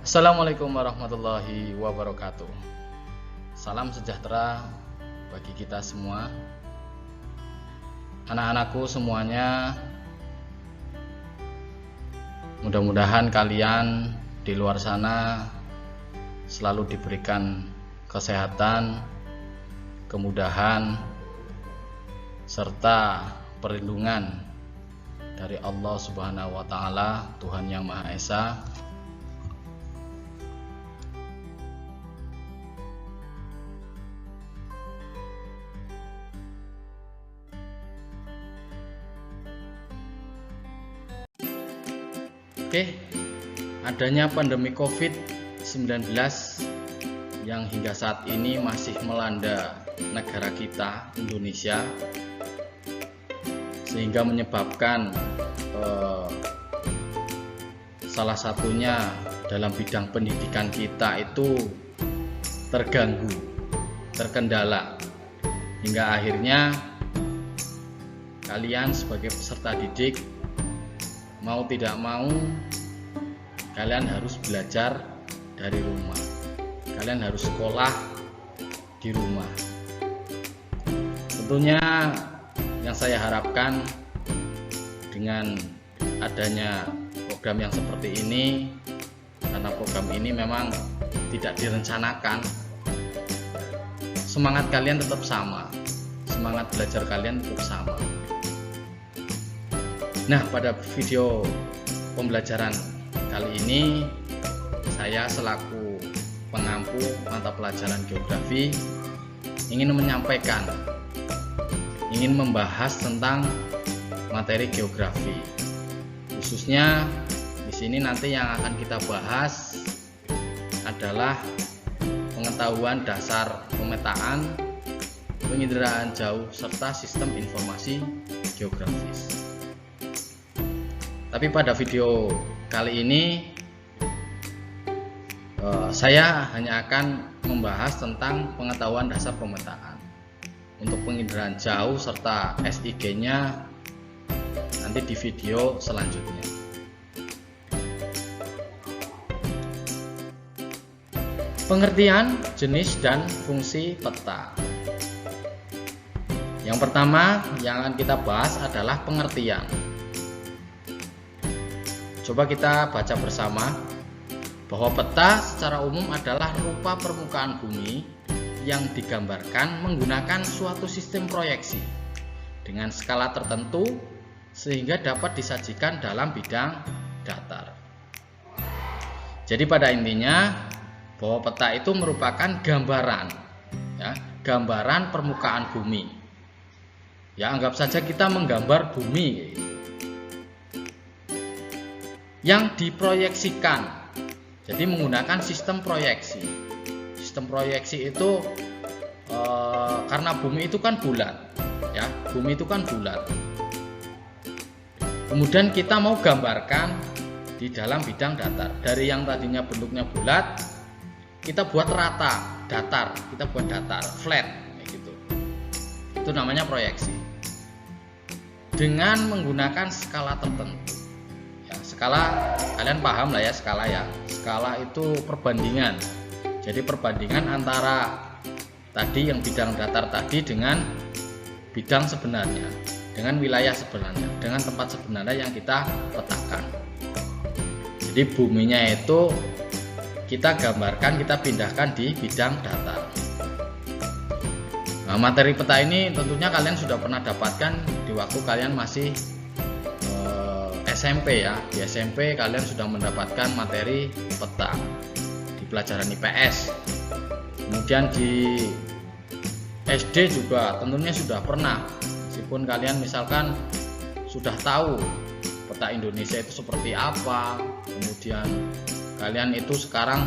Assalamualaikum warahmatullahi wabarakatuh. Salam sejahtera bagi kita semua. Anak-anakku semuanya, mudah-mudahan kalian di luar sana selalu diberikan kesehatan, kemudahan, serta perlindungan dari Allah Subhanahu wa Ta'ala, Tuhan yang Maha Esa. Oke, adanya pandemi COVID-19 yang hingga saat ini masih melanda negara kita, Indonesia, sehingga menyebabkan salah satunya dalam bidang pendidikan kita itu terganggu, terkendala, hingga akhirnya kalian sebagai peserta didik mau tidak mau kalian harus belajar dari rumah, kalian harus sekolah di rumah. Tentunya yang saya harapkan dengan adanya program yang seperti ini, karena program ini memang tidak direncanakan, semangat kalian tetap sama, semangat belajar kalian tetap sama. Nah, pada video pembelajaran kali ini saya selaku pengampu mata pelajaran geografi ingin menyampaikan, ingin membahas tentang materi geografi. Khususnya di sini nanti yang akan kita bahas adalah pengetahuan dasar pemetaan, penginderaan jauh serta sistem informasi geografis. Tapi pada video kali ini saya hanya akan membahas tentang pengetahuan dasar pemetaan. Untuk penginderaan jauh serta SIG-nya nanti di video selanjutnya. Pengertian, jenis, dan fungsi peta. Yang pertama yang akan kita bahas adalah pengertian. Coba kita baca bersama bahwa peta secara umum adalah rupa permukaan bumi yang digambarkan menggunakan suatu sistem proyeksi dengan skala tertentu sehingga dapat disajikan dalam bidang datar. Jadi pada intinya bahwa peta itu merupakan gambaran, ya, gambaran permukaan bumi. Ya, anggap saja kita menggambar bumi yang diproyeksikan, jadi menggunakan sistem proyeksi. Sistem proyeksi itu karena bumi itu kan bulat, ya, bumi itu kan bulat. Kemudian kita mau gambarkan di dalam bidang datar. Dari yang tadinya bentuknya bulat, kita buat rata, datar, kita buat datar, flat, kayak gitu. Itu namanya proyeksi. Dengan menggunakan skala tertentu. Skala, kalian paham lah ya skala ya. Skala itu perbandingan. Jadi perbandingan antara tadi yang bidang datar tadi dengan bidang sebenarnya, dengan wilayah sebenarnya, dengan tempat sebenarnya yang kita petakan. Jadi buminya itu kita gambarkan, kita pindahkan di bidang datar. Nah, materi peta ini tentunya kalian sudah pernah dapatkan di waktu kalian masih SMP ya. Di SMP kalian sudah mendapatkan materi peta di pelajaran IPS. Kemudian di SD juga tentunya sudah pernah, meskipun kalian misalkan sudah tahu peta Indonesia itu seperti apa, kemudian kalian itu sekarang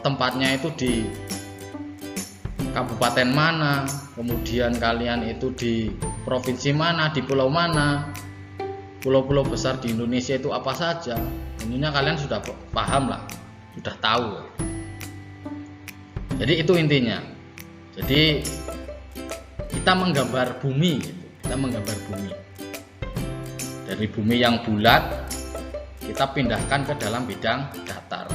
tempatnya itu di kabupaten mana, kemudian kalian itu di provinsi mana, di pulau mana, pulau-pulau besar di Indonesia itu apa saja. Tentunya kalian sudah paham lah, sudah tahu. Jadi itu intinya. Jadi kita menggambar bumi, gitu. Kita menggambar bumi dari bumi yang bulat kita pindahkan ke dalam bidang datar.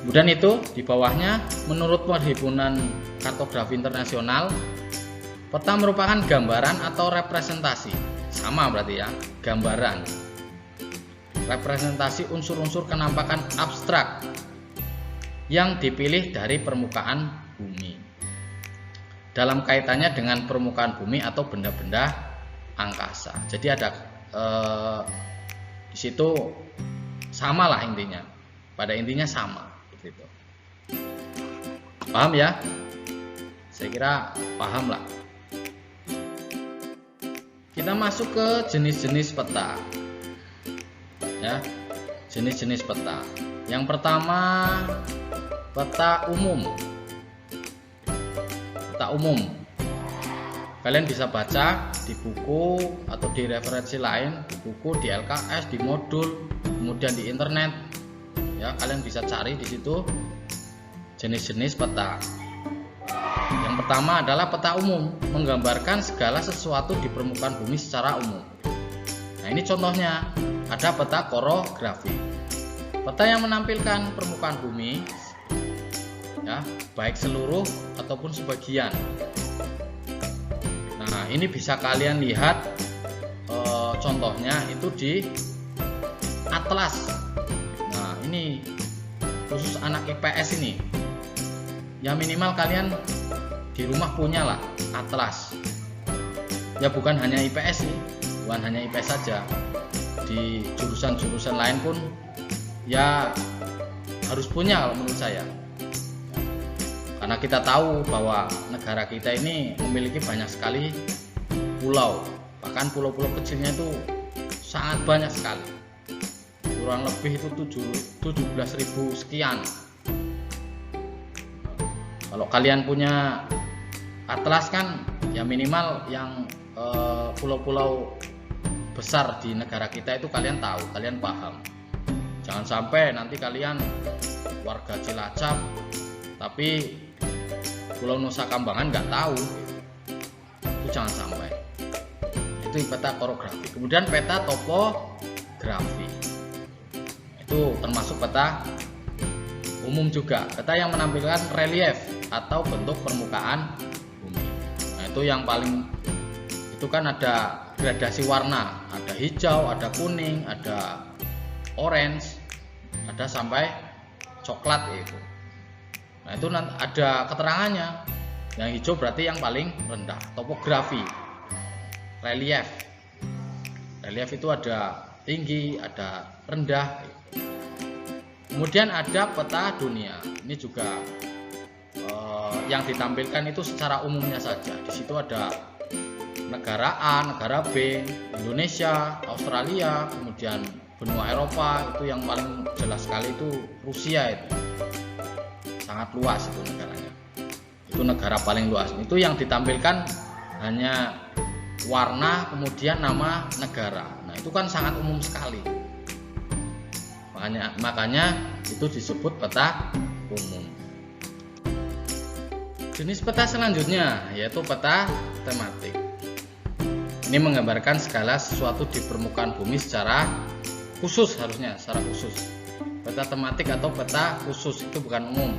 Kemudian itu di bawahnya, menurut Perhimpunan Kartografi Internasional, peta merupakan gambaran atau representasi. Sama berarti ya, gambaran. Representasi unsur-unsur kenampakan abstrak yang dipilih dari permukaan bumi dalam kaitannya dengan permukaan bumi atau benda-benda angkasa. Jadi ada di situ sama lah intinya. Pada intinya sama. Gitu. Paham ya? Saya kira paham lah. Kita masuk ke jenis-jenis peta. Ya, jenis-jenis peta. Yang pertama, peta umum. Peta umum. Kalian bisa baca di buku atau di referensi lain, di buku, di LKS, di modul, kemudian di internet. Ya, kalian bisa cari di situ jenis-jenis peta. Yang pertama adalah peta umum, menggambarkan segala sesuatu di permukaan bumi secara umum. Nah, ini contohnya, ada peta korografi. Peta yang menampilkan permukaan bumi, ya, baik seluruh ataupun sebagian. Nah, ini bisa kalian lihat contohnya itu di atlas. Ini khusus anak IPS ini, ya minimal kalian di rumah punya lah atlas. Ya bukan hanya IPS sih, bukan hanya IPS saja, di jurusan-jurusan lain pun ya harus punya kalau menurut saya. Karena kita tahu bahwa negara kita ini memiliki banyak sekali pulau, bahkan pulau-pulau kecilnya itu sangat banyak sekali. Kurang lebih itu 17.000 sekian. Kalau kalian punya atlas kan ya minimal yang pulau-pulau besar di negara kita itu kalian tahu, kalian paham. Jangan sampai nanti kalian warga Cilacap tapi Pulau Nusa Kambangan nggak tahu. Itu jangan sampai. Itu peta korografi. Kemudian peta topografi. Itu termasuk peta umum juga, peta yang menampilkan relief atau bentuk permukaan bumi. Nah, itu yang paling, itu kan ada gradasi warna, ada hijau, ada kuning, ada orange, ada sampai coklat itu. Nah, itu ada keterangannya. Yang hijau berarti yang paling rendah. Topografi, relief. Relief itu ada tinggi, ada rendah. Kemudian ada peta dunia. Ini juga yang ditampilkan itu secara umumnya saja. Di situ ada negara A, negara B, Indonesia, Australia, kemudian benua Eropa. Itu yang paling jelas sekali itu Rusia itu. Sangat luas itu negaranya. Itu negara paling luas. Itu yang ditampilkan hanya warna kemudian nama negara. Nah, itu kan sangat umum sekali. Makanya itu disebut peta umum. Jenis peta selanjutnya yaitu peta tematik. Ini menggambarkan segala sesuatu di permukaan bumi secara khusus, harusnya secara khusus. Peta tematik atau peta khusus itu bukan umum.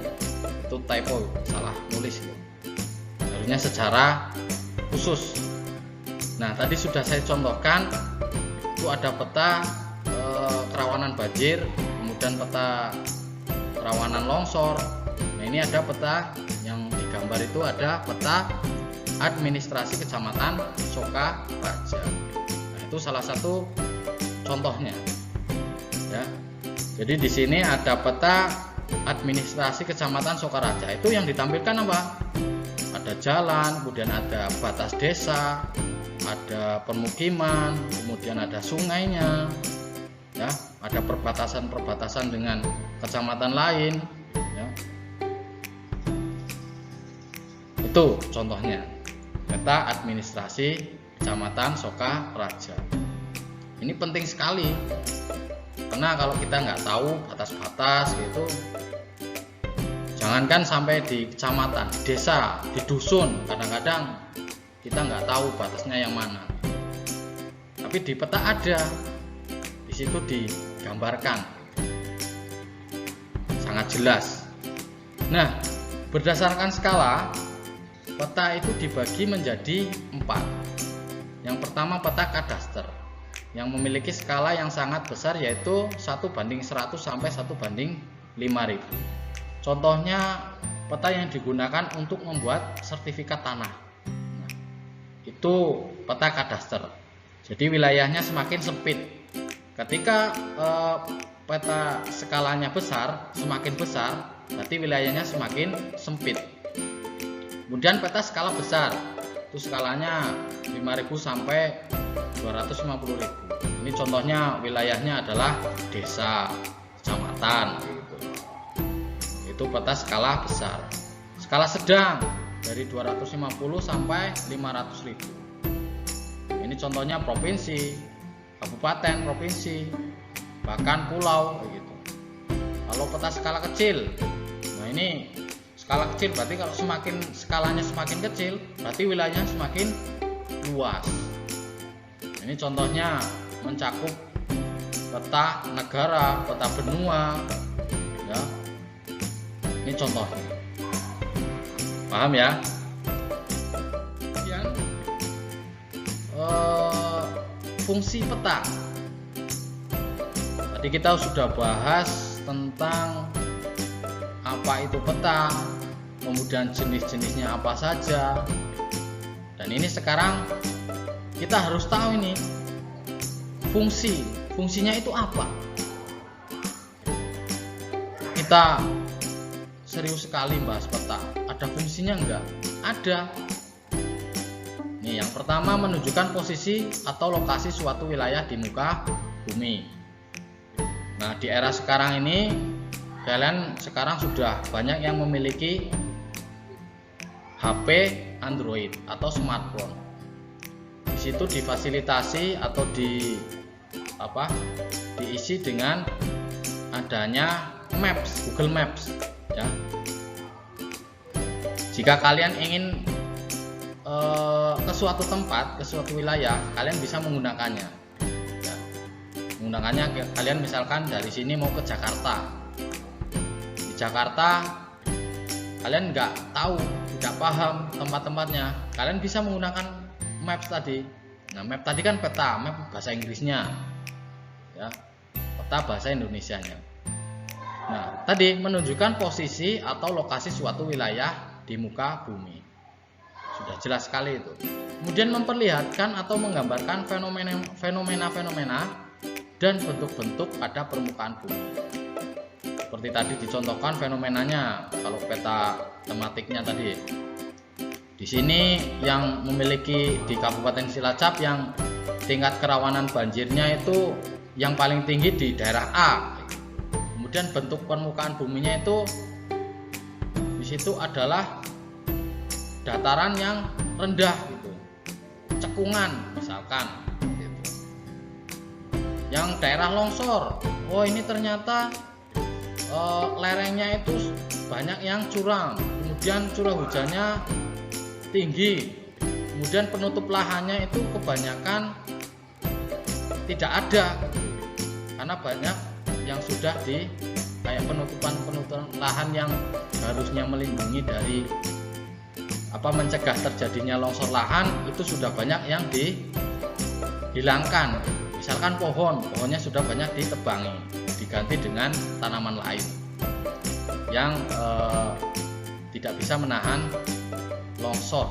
Itu typo, salah nulis itu. Harusnya secara khusus. Nah, tadi sudah saya contohkan itu ada peta kerawanan banjir, kemudian peta kerawanan longsor. Nah, ini ada peta yang digambar itu ada peta administrasi Kecamatan Sokaraja. Nah, itu salah satu contohnya. Ya. Jadi di sini ada peta administrasi Kecamatan Sokaraja. Itu yang ditampilkan apa? Ada jalan, kemudian ada batas desa, ada permukiman, kemudian ada sungainya. Ya, ada perbatasan dengan kecamatan lain, ya. Itu contohnya peta administrasi Kecamatan Sokaraja. Ini penting sekali karena kalau kita nggak tahu batas-batas gitu, jangankan sampai di kecamatan, desa, di dusun, kadang-kadang kita nggak tahu batasnya yang mana. Tapi di peta ada. situ digambarkan sangat jelas. Nah, berdasarkan skala, peta itu dibagi menjadi 4. Yang pertama peta kadaster yang memiliki skala yang sangat besar, yaitu 1:100 sampai 1:5000. Contohnya peta yang digunakan untuk membuat sertifikat tanah. Nah, itu peta kadaster. Jadi wilayahnya semakin sempit. Ketika peta skalanya besar, semakin besar, berarti wilayahnya semakin sempit. Kemudian peta skala besar, itu skalanya 5.000 sampai 250.000. Ini contohnya wilayahnya adalah desa, kecamatan gitu. Itu peta skala besar. Skala sedang dari 250 sampai 500.000. Ini contohnya provinsi, kabupaten, provinsi, bahkan pulau gitu. Kalau peta skala kecil, nah ini skala kecil berarti kalau skalanya semakin kecil, berarti wilayahnya semakin luas. Ini contohnya mencakup peta negara, peta benua, ya. Ini contohnya. Paham ya? Kemudian fungsi peta. Tadi kita sudah bahas tentang apa itu peta, kemudian jenis-jenisnya apa saja. Dan ini sekarang kita harus tahu ini fungsinya itu apa. Kita serius sekali bahas peta. Ada fungsinya enggak? Ada. Nih, yang pertama menunjukkan posisi atau lokasi suatu wilayah di muka bumi. Nah, di era sekarang ini kalian sekarang sudah banyak yang memiliki HP Android atau smartphone. Di situ difasilitasi atau diisi dengan adanya Maps, Google Maps, ya. Jika kalian ingin ke suatu tempat, ke suatu wilayah, kalian bisa menggunakannya. Ya. Menggunakannya, kalian misalkan dari sini mau ke Jakarta. Di Jakarta, kalian nggak tahu, tidak paham tempat-tempatnya, kalian bisa menggunakan Maps tadi. Nah, map tadi kan peta, map bahasa Inggrisnya, ya, peta bahasa Indonesianya. Nah, tadi menunjukkan posisi atau lokasi suatu wilayah di muka bumi. Sudah jelas sekali itu. Kemudian memperlihatkan atau menggambarkan fenomena-fenomena dan bentuk-bentuk pada permukaan bumi. Seperti tadi dicontohkan fenomenanya kalau peta tematiknya tadi. Di sini yang memiliki di Kabupaten Cilacap yang tingkat kerawanan banjirnya itu yang paling tinggi di daerah A. Kemudian bentuk permukaan buminya itu di situ adalah dataran yang rendah gitu, cekungan misalkan gitu. Yang daerah longsor, oh ini ternyata lerengnya itu banyak yang curam, kemudian curah hujannya tinggi, kemudian penutup lahannya itu kebanyakan tidak ada karena banyak yang sudah kayak penutupan lahan yang harusnya melindungi dari mencegah terjadinya longsor lahan, itu sudah banyak yang dihilangkan. Misalkan pohonnya sudah banyak ditebangi, diganti dengan tanaman lain yang tidak bisa menahan longsor.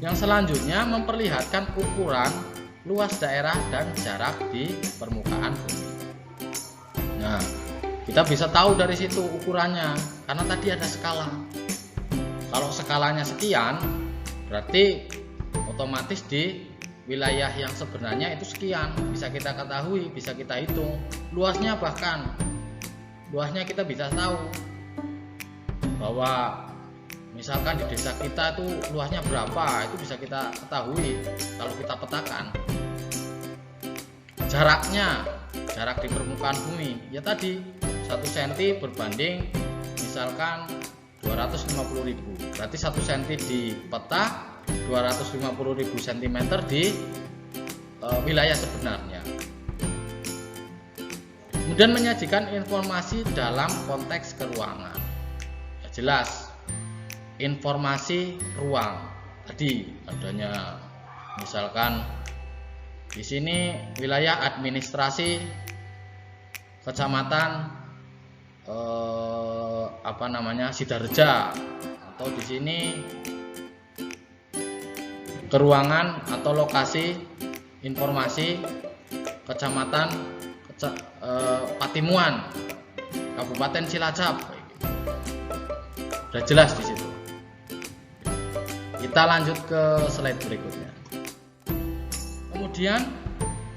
Yang selanjutnya memperlihatkan ukuran, luas daerah dan jarak di permukaan bumi. Nah, kita bisa tahu dari situ ukurannya karena tadi ada skala. Kalau skalanya sekian, berarti otomatis di wilayah yang sebenarnya itu sekian, bisa kita ketahui, bisa kita hitung. Luasnya luasnya kita bisa tahu bahwa misalkan di desa kita itu luasnya berapa, itu bisa kita ketahui kalau kita petakan. Jarak di permukaan bumi, ya tadi 1 cm berbanding misalkan 250.000, berarti 1 cm di peta, 250.000 cm di wilayah sebenarnya. Kemudian menyajikan informasi dalam konteks keruangan. Ya, jelas informasi ruang. Tadi adanya misalkan di sini wilayah administrasi kecamatan Sidareja, atau di sini keruangan atau lokasi informasi kecamatan Patimuan, Kabupaten Cilacap. Sudah jelas di situ. Kita lanjut ke slide berikutnya. Kemudian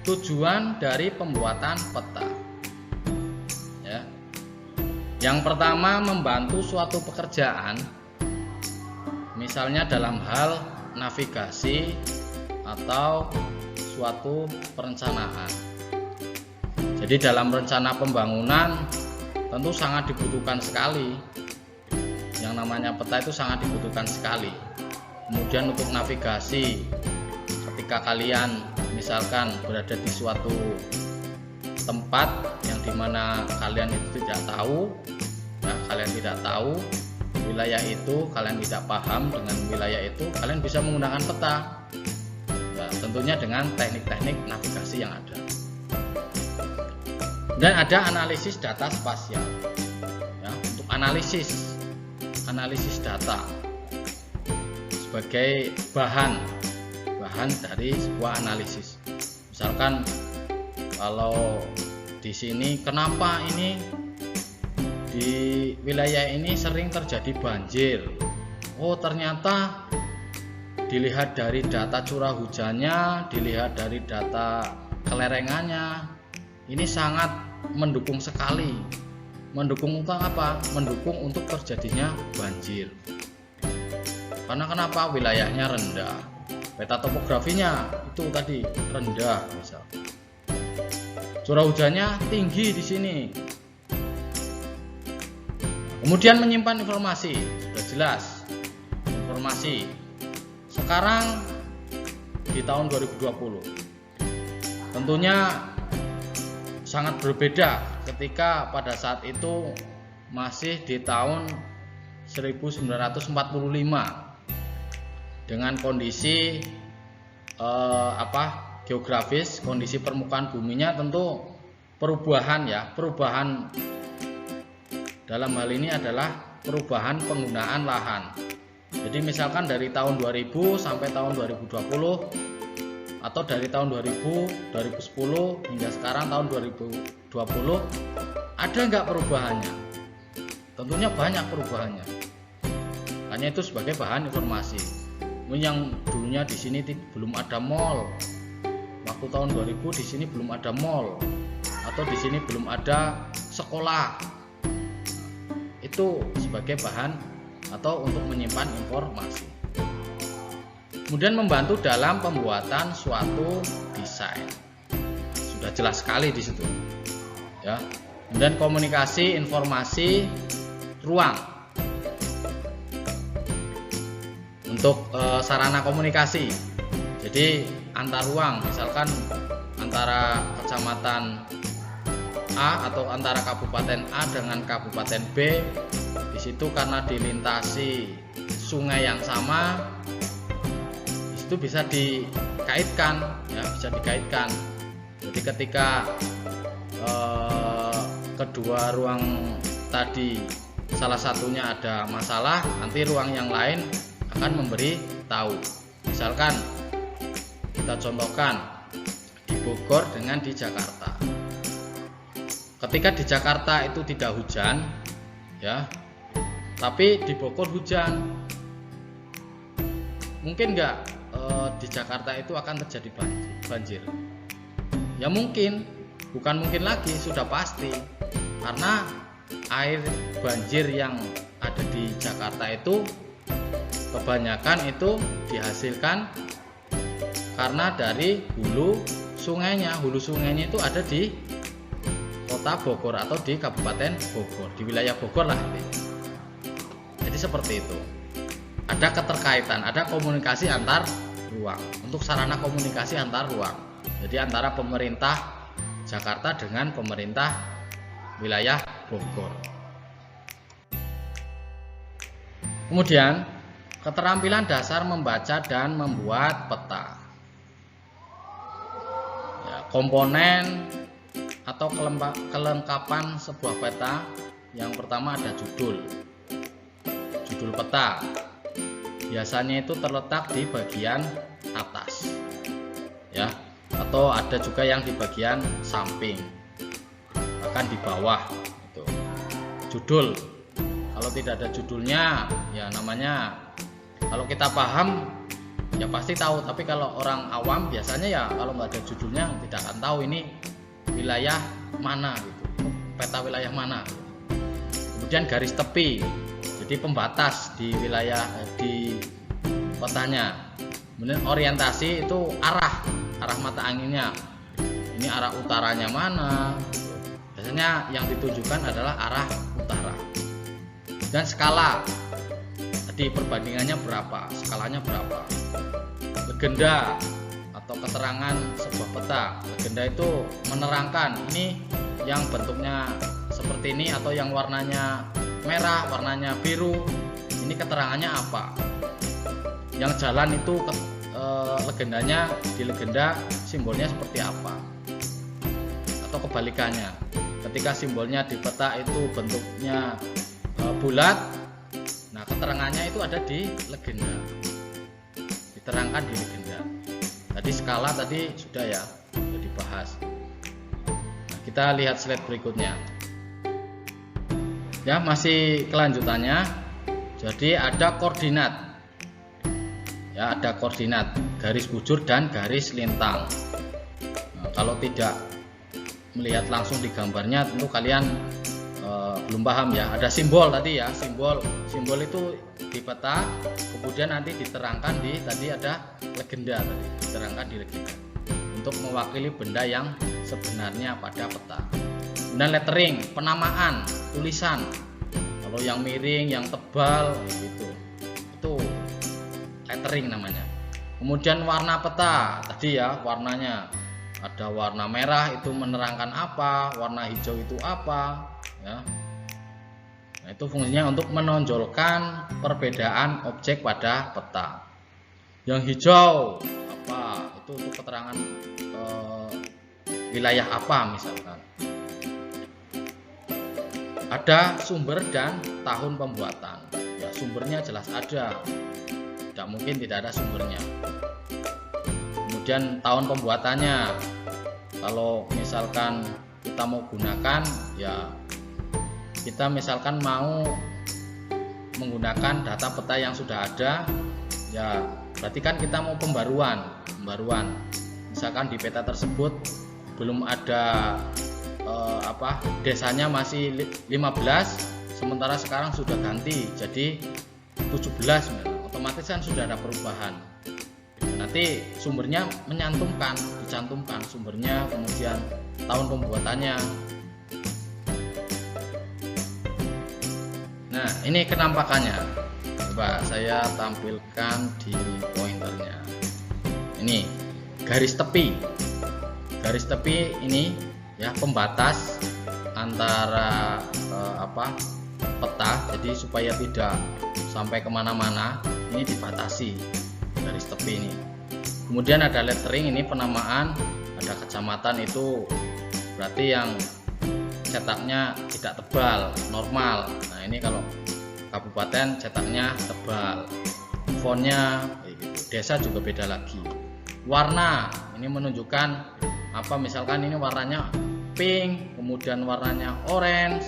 tujuan dari pembuatan peta. Ya. Yang pertama, membantu suatu pekerjaan, misalnya dalam hal navigasi atau suatu perencanaan. Jadi dalam rencana pembangunan tentu sangat dibutuhkan sekali. Yang namanya peta itu sangat dibutuhkan sekali. Kemudian untuk navigasi, ketika kalian misalkan berada di suatu tempat yang dimana kalian itu tidak tahu, kalian tidak tahu wilayah itu, kalian tidak paham dengan wilayah itu, kalian bisa menggunakan peta. Nah, tentunya dengan teknik-teknik navigasi yang ada. Dan ada analisis data spasial, ya, untuk analisis data sebagai bahan dari sebuah analisis. Misalkan kalau di sini kenapa ini di wilayah ini sering terjadi banjir? Oh, ternyata dilihat dari data curah hujannya, dilihat dari data kelerengannya, ini sangat mendukung sekali. Mendukung untuk apa? Mendukung untuk terjadinya banjir. Karena kenapa? Wilayahnya rendah. Peta topografinya itu tadi rendah, misal. Curah hujannya tinggi di sini. Kemudian menyimpan informasi, sudah jelas. Informasi. Sekarang di tahun 2020. Tentunya sangat berbeda ketika pada saat itu masih di tahun 1945 dengan kondisi geografis, kondisi permukaan buminya tentu perubahan dalam hal ini adalah perubahan penggunaan lahan. Jadi misalkan dari tahun 2000 sampai tahun 2020 atau dari tahun 2000, 2010 hingga sekarang tahun 2020, ada nggak perubahannya? Tentunya banyak perubahannya. Hanya itu sebagai bahan informasi. Yang dulunya di sini belum ada mall, waktu tahun 2000 di sini belum ada mall, atau di sini belum ada sekolah. Itu sebagai bahan atau untuk menyimpan informasi. Kemudian membantu dalam pembuatan suatu desain. Sudah jelas sekali di situ. Ya. Kemudian komunikasi informasi ruang. Untuk sarana komunikasi. Jadi antar ruang, misalkan antara kecamatan A atau antara kabupaten A dengan kabupaten B, di situ karena dilintasi sungai yang sama, itu bisa dikaitkan, ya, bisa dikaitkan. Jadi ketika kedua ruang tadi salah satunya ada masalah, nanti ruang yang lain akan memberi tahu. Misalkan kita contohkan di Bogor dengan di Jakarta. Ketika di Jakarta itu tidak hujan, ya, tapi di Bogor hujan, mungkin nggak di Jakarta itu akan terjadi banjir? Ya mungkin, bukan mungkin lagi, sudah pasti. Karena air banjir yang ada di Jakarta itu kebanyakan itu dihasilkan karena dari hulu sungainya. Hulu sungainya itu ada di kota Bogor atau di Kabupaten Bogor, di wilayah Bogor lah. Jadi seperti itu. Ada keterkaitan, ada komunikasi antar ruang. Untuk sarana komunikasi antar ruang. Jadi antara pemerintah Jakarta dengan pemerintah wilayah Bogor. Kemudian keterampilan dasar membaca dan membuat peta. Ya, komponen atau kelengkapan sebuah peta. Yang pertama ada judul peta. Biasanya itu terletak di bagian atas, ya, atau ada juga yang di bagian samping, bahkan di bawah. Itu judul. Kalau tidak ada judulnya, ya namanya, kalau kita paham ya pasti tahu, tapi kalau orang awam biasanya ya kalau nggak ada judulnya tidak akan tahu ini wilayah mana gitu, peta wilayah mana. Kemudian garis tepi, jadi pembatas di wilayah di petanya. Kemudian orientasi itu arah mata anginnya, ini arah utaranya mana. Biasanya yang ditunjukkan adalah arah utara. Dan skala, tadi perbandingannya berapa, skalanya berapa. Legenda atau keterangan sebuah peta. Legenda itu menerangkan ini yang bentuknya seperti ini atau yang warnanya merah, warnanya biru, ini keterangannya apa. Yang jalan itu legendanya, di legenda simbolnya seperti apa. Atau kebalikannya, ketika simbolnya di peta itu bentuknya bulat, nah keterangannya itu ada di legenda, diterangkan di legenda. Tadi skala tadi sudah ya, sudah dibahas. Nah, kita lihat slide berikutnya. Ya, masih kelanjutannya. Jadi ada koordinat. Ya, ada koordinat, garis bujur dan garis lintang. Nah, kalau tidak melihat langsung di gambarnya tentu kalian belum paham ya. Ada simbol tadi ya, simbol itu di peta, kemudian nanti diterangkan di tadi ada legenda tadi, diterangkan di legenda untuk mewakili benda yang sebenarnya pada peta. Dan lettering, penamaan, tulisan. Kalau yang miring, yang tebal gitu, itu lettering namanya. Kemudian warna peta tadi ya, warnanya ada warna merah itu menerangkan apa, warna hijau itu apa ya. Nah, itu fungsinya untuk menonjolkan perbedaan objek pada peta. Yang hijau apa, itu untuk keterangan wilayah apa misalkan. Ada sumber dan tahun pembuatan. Ya, sumbernya jelas ada, tidak mungkin tidak ada sumbernya. Kemudian tahun pembuatannya, kalau misalkan kita mau gunakan ya, kita misalkan mau menggunakan data peta yang sudah ada ya, berarti kan kita mau pembaruan. Misalkan di peta tersebut belum ada desanya masih 15, sementara sekarang sudah ganti jadi 17, otomatis kan sudah ada perubahan. Nanti sumbernya dicantumkan sumbernya, kemudian tahun pembuatannya. Nah, ini kenampakannya. Coba saya tampilkan di pointernya. Ini garis tepi. Garis tepi ini ya pembatas antara peta, jadi supaya tidak sampai kemana-mana ini dibatasi garis tepi ini. Kemudian ada lettering, ini penamaan, ada kecamatan itu berarti yang cetaknya tidak tebal, normal. Nah, ini kalau kabupaten cetaknya tebal, fontnya gitu. Desa juga beda lagi. Warna ini menunjukkan apa, misalkan ini warnanya pink, kemudian warnanya orange,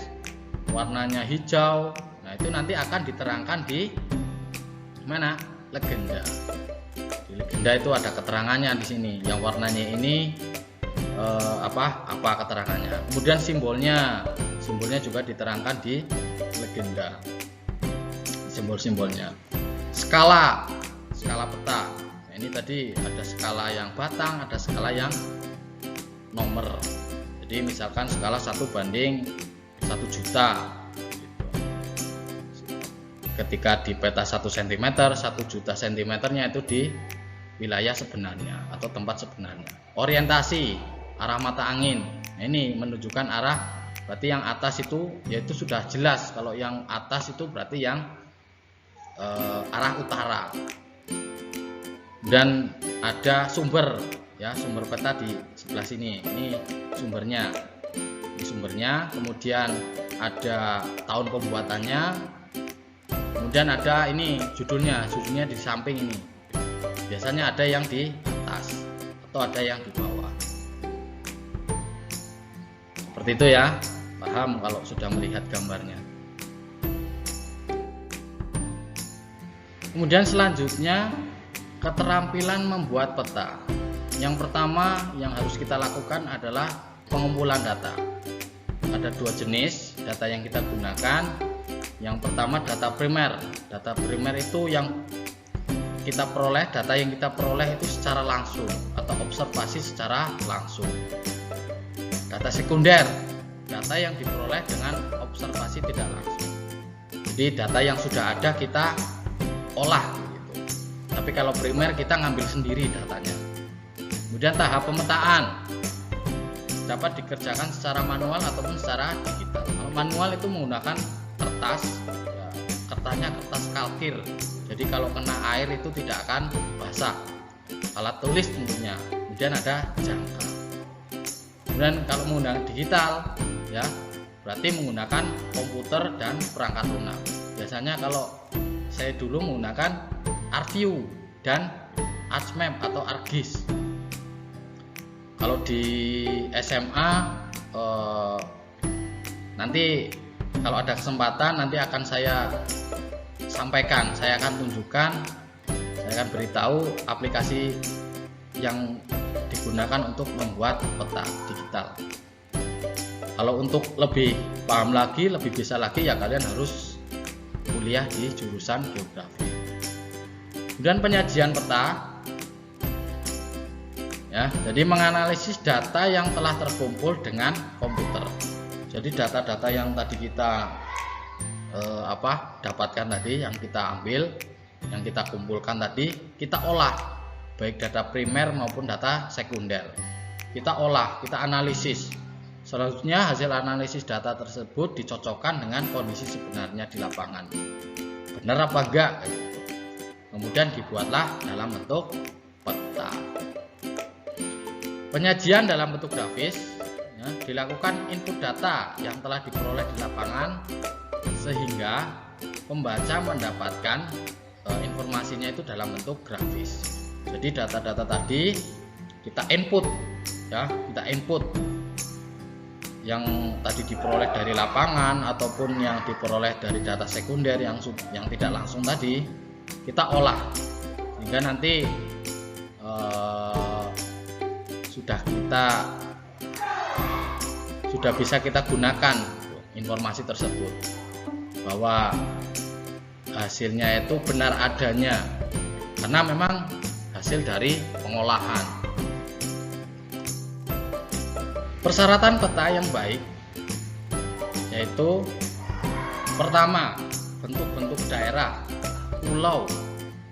warnanya hijau. Nah, itu nanti akan diterangkan di mana? Legenda. Di legenda itu ada keterangannya di sini. Yang warnanya ini apa keterangannya. Kemudian simbolnya juga diterangkan di legenda. Simbol-simbolnya. Skala peta. Nah, ini tadi ada skala yang batang, ada skala yang nomor. Jadi misalkan skala 1:1 juta. Ketika di peta 1 cm, 1 juta cm-nya itu di wilayah sebenarnya atau tempat sebenarnya. Orientasi, arah mata angin. Nah, ini menunjukkan arah berarti yang atas itu yaitu sudah jelas. Kalau yang atas itu berarti yang arah utara. Dan ada sumber, ya, sumber peta di sebelah sini. Ini sumbernya. Ini sumbernya. Kemudian ada tahun pembuatannya. Kemudian ada ini judulnya di samping ini. Biasanya ada yang di atas atau ada yang di bawah. Seperti itu ya. Paham kalau sudah melihat gambarnya. Kemudian selanjutnya keterampilan membuat peta. Yang pertama yang harus kita lakukan adalah pengumpulan data. Ada dua jenis data yang kita gunakan. Yang pertama data primer. Data primer itu yang kita peroleh, data yang kita peroleh itu secara langsung atau observasi secara langsung. Data sekunder, data yang diperoleh dengan observasi tidak langsung. Jadi data yang sudah ada kita olah gitu. Tapi kalau primer kita ngambil sendiri datanya. Kemudian tahap pemetaan dapat dikerjakan secara manual ataupun secara digital. Kalau manual itu menggunakan kertas, ya, kertasnya kertas kalkir. Jadi kalau kena air itu tidak akan basah. Alat tulis tentunya. Kemudian ada jangka. Kemudian kalau menggunakan digital, ya berarti menggunakan komputer dan perangkat lunak. Biasanya kalau saya dulu menggunakan ArcView dan ArcMap atau ArcGIS. Kalau di SMA nanti kalau ada kesempatan nanti akan saya sampaikan, saya akan tunjukkan, saya akan beritahu aplikasi yang digunakan untuk membuat peta digital. Kalau untuk lebih paham lagi, lebih bisa lagi, ya kalian harus kuliah di jurusan geografi. Kemudian penyajian peta, ya, jadi menganalisis data yang telah terkumpul dengan komputer. Jadi data-data yang tadi kita dapatkan tadi, yang kita ambil, yang kita kumpulkan tadi, kita olah, baik data primer maupun data sekunder. Kita olah, kita analisis. Selanjutnya hasil analisis data tersebut dicocokkan dengan kondisi sebenarnya di lapangan. Benar apa enggak? Kemudian dibuatlah dalam bentuk peta. Penyajian dalam bentuk grafis, ya, dilakukan input data yang telah diperoleh di lapangan sehingga pembaca mendapatkan informasinya itu dalam bentuk grafis. Jadi data-data tadi kita input, ya, kita input yang tadi diperoleh dari lapangan ataupun yang diperoleh dari data sekunder yang tidak langsung tadi, kita olah sehingga nanti sudah bisa kita gunakan informasi tersebut, bahwa hasilnya itu benar adanya karena memang hasil dari pengolahan. Persyaratan peta yang baik yaitu pertama, bentuk-bentuk daerah, pulau,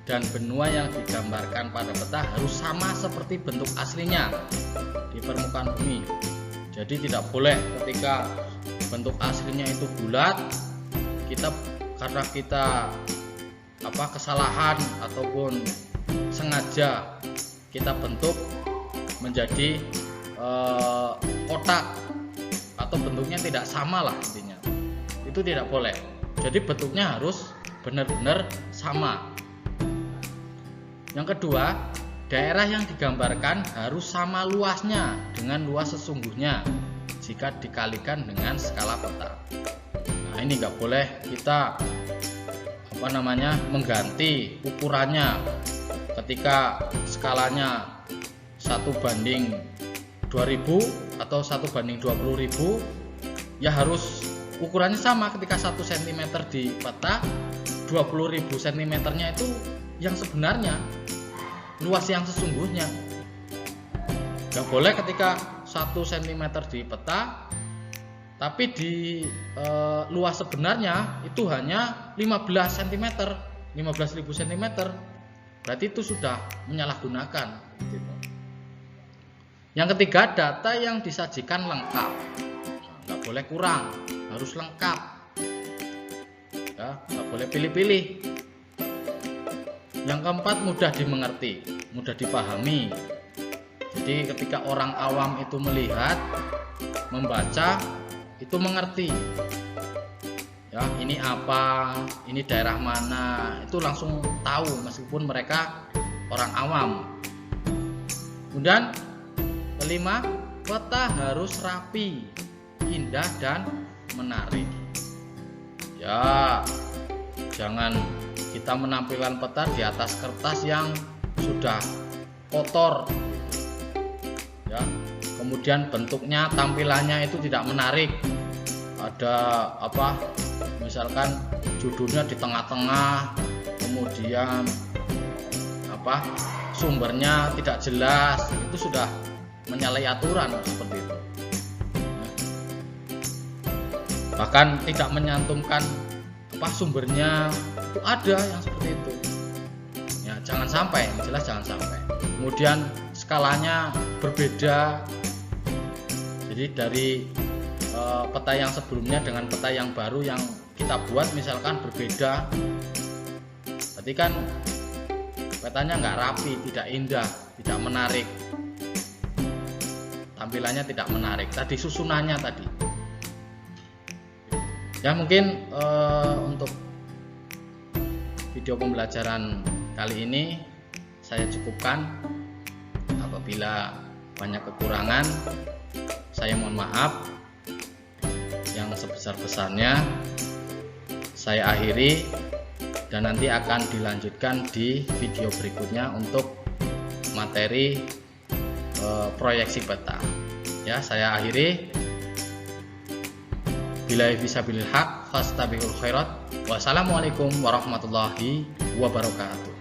dan benua yang digambarkan pada peta harus sama seperti bentuk aslinya di permukaan bumi. Jadi tidak boleh ketika bentuk aslinya itu bulat, karena kita kesalahan ataupun sengaja kita bentuk menjadi kotak atau bentuknya tidak sama lah, intinya itu tidak boleh. Jadi bentuknya harus benar-benar sama. Yang kedua, daerah yang digambarkan harus sama luasnya dengan luas sesungguhnya jika dikalikan dengan skala peta. Nah, ini nggak boleh kita mengganti ukurannya ketika skalanya 1:2000 atau 1:20.000, ya harus ukurannya sama. Ketika 1 cm di peta, 20.000 cm-nya itu yang sebenarnya, luas yang sesungguhnya. Gak boleh ketika 1 cm di peta tapi di luas sebenarnya itu hanya 15 cm, 15.000 cm, berarti itu sudah menyalahgunakan gitu. Yang ketiga, data yang disajikan lengkap. Nggak boleh kurang, harus lengkap. Ya, nggak boleh pilih-pilih. Yang keempat, mudah dimengerti, mudah dipahami. Jadi ketika orang awam itu melihat, membaca, itu mengerti. Ya, ini apa, ini daerah mana, itu langsung tahu meskipun mereka orang awam. Kemudian kelima, peta harus rapi, indah dan menarik. Ya, jangan kita menampilkan peta di atas kertas yang sudah kotor. Ya, kemudian bentuknya, tampilannya itu tidak menarik. Ada apa? Misalkan judulnya di tengah-tengah, kemudian apa? Sumbernya tidak jelas, itu sudah menyalahi aturan seperti itu. Bahkan tidak menyantumkan apa sumbernya, itu ada yang seperti itu. Ya, jangan sampai, yang jelas jangan sampai. Kemudian skalanya berbeda. Jadi dari peta yang sebelumnya dengan peta yang baru yang kita buat misalkan berbeda. Berarti kan petanya nggak rapi, tidak indah, tidak menarik. Tampilannya tidak menarik. Tadi susunannya tadi. Ya mungkin untuk video pembelajaran kali ini saya cukupkan. Apabila banyak kekurangan, saya mohon maaf. Yang sebesar-besarnya saya akhiri dan nanti akan dilanjutkan di video berikutnya untuk materi proyeksi peta. Ya, saya akhiri. Billahi fisabilil haq fastabiqul khairat. Wassalamualaikum warahmatullahi wabarakatuh.